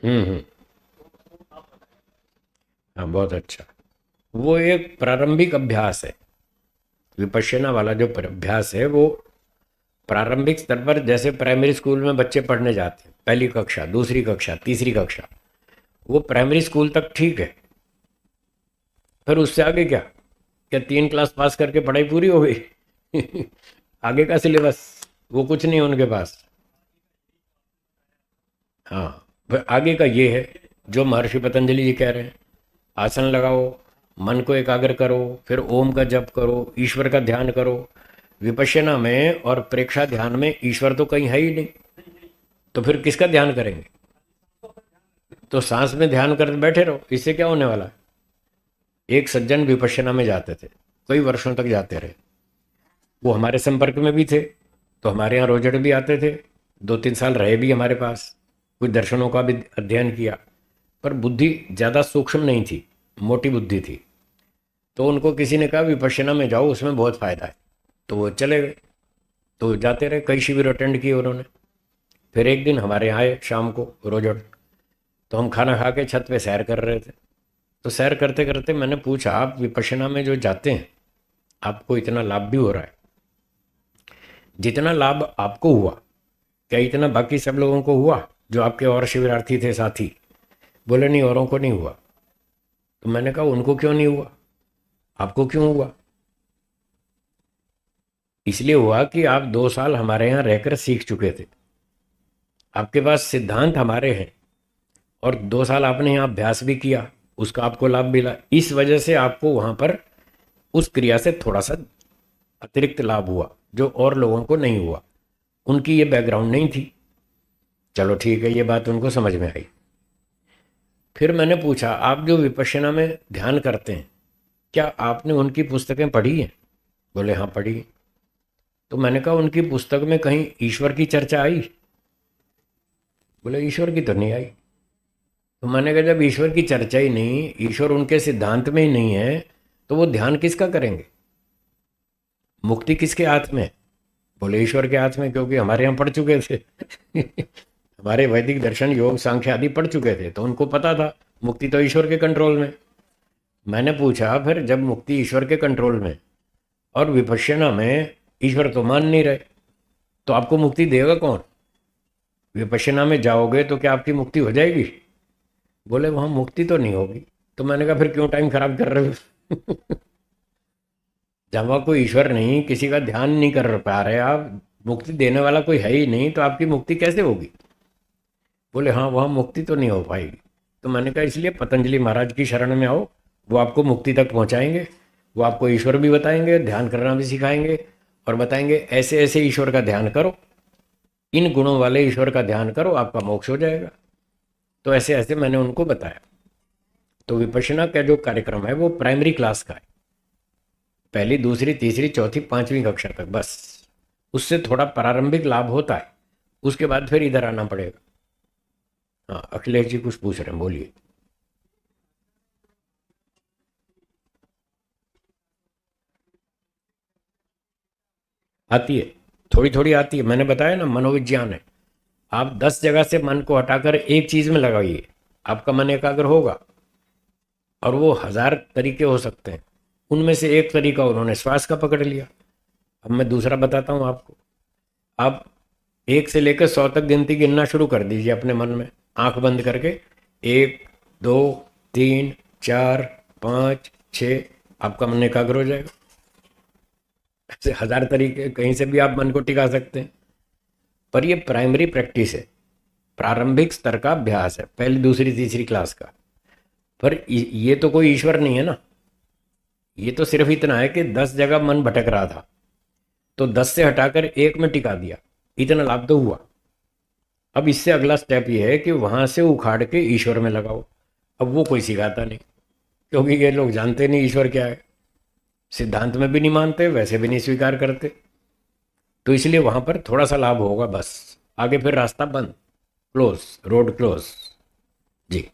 हम्म। हाँ, बहुत अच्छा। वो एक प्रारंभिक अभ्यास है। विपश्यना वाला जो अभ्यास है वो प्रारंभिक स्तर पर, जैसे प्राइमरी स्कूल में बच्चे पढ़ने जाते हैं, पहली कक्षा, दूसरी कक्षा, तीसरी कक्षा, वो प्राइमरी स्कूल तक ठीक है। फिर उससे आगे क्या? क्या 3 क्लास पास करके पढ़ाई पूरी हो गई? आगे का सिलेबस वो कुछ नहीं है उनके पास। हाँ, फिर आगे का ये है जो महर्षि पतंजलि जी कह रहे हैं, आसन लगाओ, मन को एकाग्र करो, फिर ओम का जप करो, ईश्वर का ध्यान करो। विपश्यना में और प्रेक्षा ध्यान में ईश्वर तो कहीं है ही नहीं, तो फिर किसका ध्यान करेंगे? तो सांस में ध्यान करके बैठे रहो, इससे क्या होने वाला है? एक सज्जन विपश्यना में जाते थे, कई वर्षों तक जाते रहे, वो हमारे संपर्क में भी थे, तो हमारे यहाँ रोजड़ भी आते थे, 2-3 साल रहे भी हमारे पास, कुछ दर्शनों का भी अध्ययन किया। पर बुद्धि ज़्यादा सूक्ष्म नहीं थी, मोटी बुद्धि थी। तो उनको किसी ने कहा विपश्यना में जाओ, उसमें बहुत फ़ायदा है, तो वो चले गए। तो जाते रहे, कई शिविर अटेंड किए उन्होंने। फिर एक दिन हमारे यहाँ आए शाम को रोजड़, तो हम खाना खा के छत पे सैर कर रहे थे। तो सैर करते करते मैंने पूछा, आप विपश्यना में जो जाते हैं, आपको इतना लाभ भी हो रहा है, जितना लाभ आपको हुआ, क्या इतना बाकी सब लोगों को हुआ जो आपके और शिविरार्थी थे, साथी? बोले नहीं, औरों को नहीं हुआ। तो मैंने कहा उनको क्यों नहीं हुआ, आपको क्यों हुआ? इसलिए हुआ कि आप 2 साल हमारे यहाँ रहकर सीख चुके थे, आपके पास सिद्धांत हमारे हैं, और 2 साल आपने यहाँ अभ्यास भी किया, उसका आपको लाभ मिला। इस वजह से आपको वहाँ पर उस क्रिया से थोड़ा सा अतिरिक्त लाभ हुआ जो और लोगों को नहीं हुआ। उनकी ये बैकग्राउंड नहीं थी। चलो ठीक है, ये बात उनको समझ में आई। फिर मैंने पूछा, आप जो विपश्यना में ध्यान करते हैं, क्या आपने उनकी पुस्तकें पढ़ी हैं? बोले हाँ, पढ़ी। तो मैंने कहा उनकी पुस्तक में कहीं ईश्वर की चर्चा आई? बोले ईश्वर की तो नहीं आई। तो मैंने कहा जब ईश्वर की चर्चा ही नहीं, ईश्वर उनके सिद्धांत में ही नहीं है, तो वो ध्यान किसका करेंगे? मुक्ति किसके हाथ में है? बोले ईश्वर के हाथ में, क्योंकि हमारे यहाँ पढ़ चुके थे। हमारे वैदिक दर्शन, योग, सांख्य आदि पढ़ चुके थे, तो उनको पता था मुक्ति तो ईश्वर के कंट्रोल में। मैंने पूछा फिर जब मुक्ति ईश्वर के कंट्रोल में और विपश्यना में ईश्वर तो मान नहीं रहे, तो आपको मुक्ति देगा कौन? विपश्यना में जाओगे तो क्या आपकी मुक्ति हो जाएगी? बोले वहां मुक्ति तो नहीं होगी। तो मैंने कहा फिर क्यों टाइम खराब कर रहे हो? जब वहाँ कोई ईश्वर नहीं, किसी का ध्यान नहीं कर पा रहे आप, मुक्ति देने वाला कोई है ही नहीं, तो आपकी मुक्ति कैसे होगी? बोले हाँ, वहाँ मुक्ति तो नहीं हो पाएगी। तो मैंने कहा इसलिए पतंजलि महाराज की शरण में आओ, वो आपको मुक्ति तक पहुँचाएंगे, वो आपको ईश्वर भी बताएंगे, ध्यान करना भी सिखाएंगे, और बताएंगे ऐसे ऐसे ईश्वर का ध्यान करो, इन गुणों वाले ईश्वर का ध्यान करो, आपका मोक्ष हो जाएगा। तो ऐसे ऐसे मैंने उनको बताया। तो विपश्यना का जो कार्यक्रम है वो प्राइमरी क्लास का है, पहली, दूसरी, तीसरी, चौथी, पांचवी कक्षा तक बस। उससे थोड़ा प्रारंभिक लाभ होता है, उसके बाद फिर इधर आना पड़ेगा। हाँ, अखिलेश जी कुछ पूछ रहे हैं, बोलिए। आती है, थोड़ी थोड़ी आती है, मैंने बताया ना, मनोविज्ञान है। आप 10 जगह से मन को हटाकर एक चीज में लगाइए, आपका मन एकाग्र होगा। और वो 1000 तरीके हो सकते हैं, उनमें से एक तरीका उन्होंने श्वास का पकड़ लिया। अब मैं दूसरा बताता हूँ आपको। आप 1 से लेकर 100 तक गिनती गिनना शुरू कर दीजिए अपने मन में, आंख बंद करके। 1, 2, 3, 4, 5, 6, आपका मन एकाग्र हो जाएगा। ऐसे 1000 तरीके, कहीं से भी आप मन को टिका सकते हैं। पर ये प्राइमरी प्रैक्टिस है, प्रारंभिक स्तर का अभ्यास है, पहली, दूसरी, तीसरी क्लास का। पर ये तो कोई ईश्वर नहीं है ना, ये तो सिर्फ इतना है कि 10 जगह मन भटक रहा था, तो 10 से हटाकर एक में टिका दिया, इतना लाभ तो हुआ। अब इससे अगला स्टेप ये है कि वहां से उखाड़ के ईश्वर में लगाओ। अब वो कोई सिखाता नहीं, क्योंकि ये लोग जानते नहीं ईश्वर क्या है, सिद्धांत में भी नहीं मानते, वैसे भी नहीं स्वीकार करते। तो इसलिए वहां पर थोड़ा सा लाभ होगा बस, आगे फिर रास्ता बंद, क्लोज, रोड क्लोज। जी।